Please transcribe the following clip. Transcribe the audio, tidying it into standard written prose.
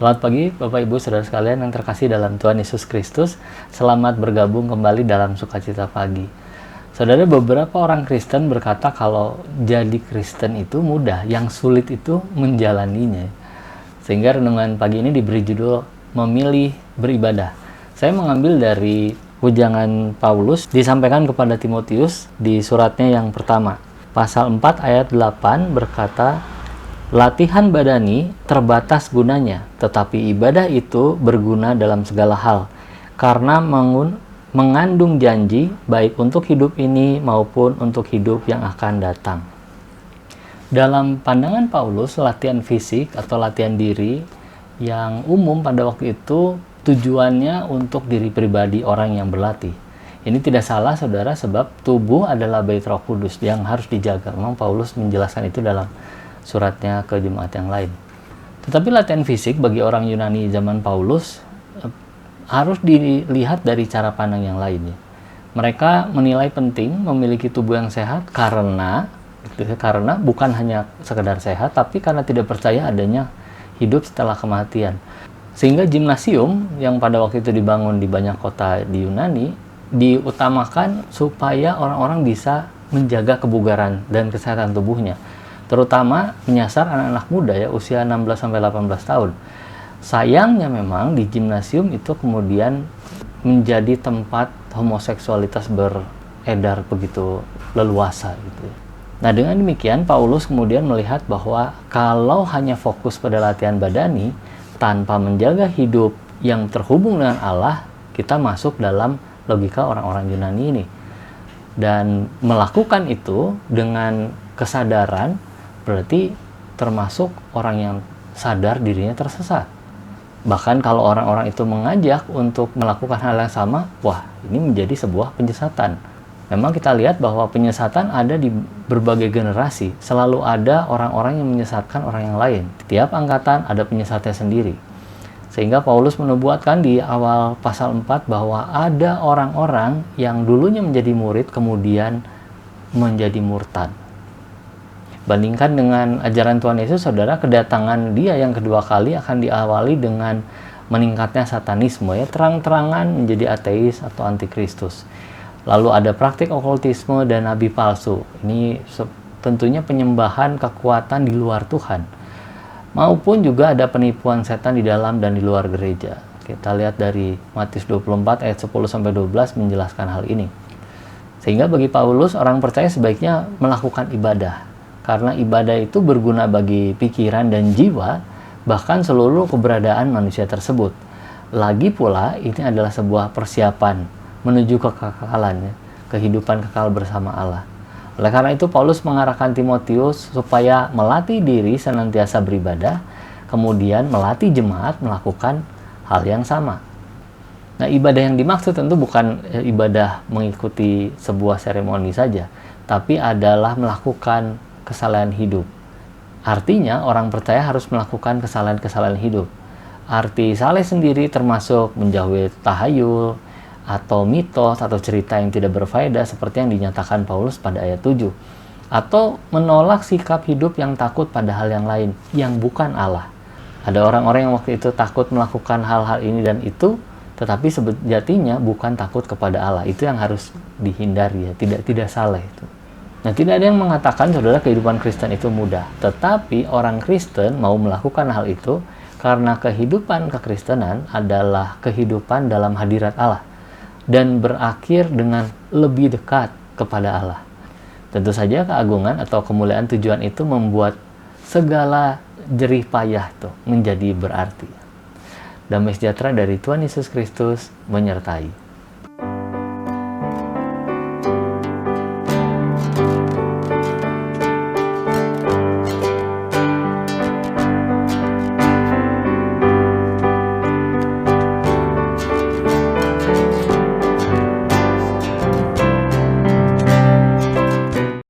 Selamat pagi Bapak Ibu Saudara sekalian yang terkasih dalam Tuhan Yesus Kristus. Selamat bergabung kembali dalam Sukacita Pagi. Saudara, beberapa orang Kristen berkata kalau jadi Kristen itu mudah, yang sulit itu menjalaninya. Sehingga renungan pagi ini diberi judul Memilih Beribadah. Saya mengambil dari ujangan Paulus disampaikan kepada Timotius di suratnya yang pertama. Pasal 4 ayat 8 berkata, latihan badani terbatas gunanya, tetapi ibadah itu berguna dalam segala hal, karena mengandung janji baik untuk hidup ini maupun untuk hidup yang akan datang. Dalam pandangan Paulus, latihan fisik atau latihan diri yang umum pada waktu itu tujuannya untuk diri pribadi orang yang berlatih. Ini tidak salah, saudara, sebab tubuh adalah bait Roh Kudus yang harus dijaga. Memang Paulus menjelaskan itu dalam suratnya ke jemaat yang lain. Tetapi latihan fisik bagi orang Yunani zaman Paulus harus dilihat dari cara pandang yang lainnya. Mereka menilai penting memiliki tubuh yang sehat karena bukan hanya sekedar sehat, tapi karena tidak percaya adanya hidup setelah kematian. Sehingga gimnasium yang pada waktu itu dibangun di banyak kota di Yunani diutamakan supaya orang-orang bisa menjaga kebugaran dan kesehatan tubuhnya. Terutama menyasar anak-anak muda ya, usia 16-18 tahun. Sayangnya memang di gimnasium itu kemudian menjadi tempat homoseksualitas beredar begitu leluasa gitu. Nah, dengan demikian Paulus kemudian melihat bahwa kalau hanya fokus pada latihan badani tanpa menjaga hidup yang terhubung dengan Allah, kita masuk dalam logika orang-orang Yunani ini. Dan melakukan itu dengan kesadaran berarti termasuk orang yang sadar dirinya tersesat. Bahkan kalau orang-orang itu mengajak untuk melakukan hal yang sama, wah, ini menjadi sebuah penyesatan. Memang kita lihat bahwa penyesatan ada di berbagai generasi. Selalu ada orang-orang yang menyesatkan orang yang lain. Tiap angkatan ada penyesatnya sendiri. Sehingga Paulus menubuatkan di awal pasal 4 bahwa ada orang-orang yang dulunya menjadi murid kemudian menjadi murtad. Bandingkan dengan ajaran Tuhan Yesus, saudara, kedatangan dia yang kedua kali akan diawali dengan meningkatnya satanisme, ya, terang-terangan menjadi ateis atau antikristus. Lalu ada praktik okultisme dan nabi palsu. Ini tentunya penyembahan kekuatan di luar Tuhan. Maupun juga ada penipuan setan di dalam dan di luar gereja. Kita lihat dari Matius 24 ayat 10-12 menjelaskan hal ini. Sehingga bagi Paulus, orang percaya sebaiknya melakukan ibadah. Karena ibadah itu berguna bagi pikiran dan jiwa, bahkan seluruh keberadaan manusia tersebut. Lagi pula, ini adalah sebuah persiapan menuju kekekalan, kehidupan kekal bersama Allah. Oleh karena itu, Paulus mengarahkan Timotius supaya melatih diri senantiasa beribadah, kemudian melatih jemaat melakukan hal yang sama. Nah, ibadah yang dimaksud tentu bukan ibadah mengikuti sebuah seremoni saja, tapi adalah melakukan kesalahan hidup. Artinya orang percaya harus melakukan kesalahan-kesalahan hidup. Arti saleh sendiri termasuk menjauhi tahayul atau mitos atau cerita yang tidak berfaedah seperti yang dinyatakan Paulus pada ayat 7. Atau menolak sikap hidup yang takut pada hal yang lain yang bukan Allah. Ada orang-orang yang waktu itu takut melakukan hal-hal ini dan itu, tetapi sejatinya bukan takut kepada Allah. Itu yang harus dihindari, ya, tidak saleh itu. Nah, tidak ada yang mengatakan, saudara, kehidupan Kristen itu mudah. Tetapi orang Kristen mau melakukan hal itu karena kehidupan kekristenan adalah kehidupan dalam hadirat Allah dan berakhir dengan lebih dekat kepada Allah. Tentu saja keagungan atau kemuliaan tujuan itu membuat segala jerih payah itu menjadi berarti. Damai sejahtera dari Tuhan Yesus Kristus menyertai.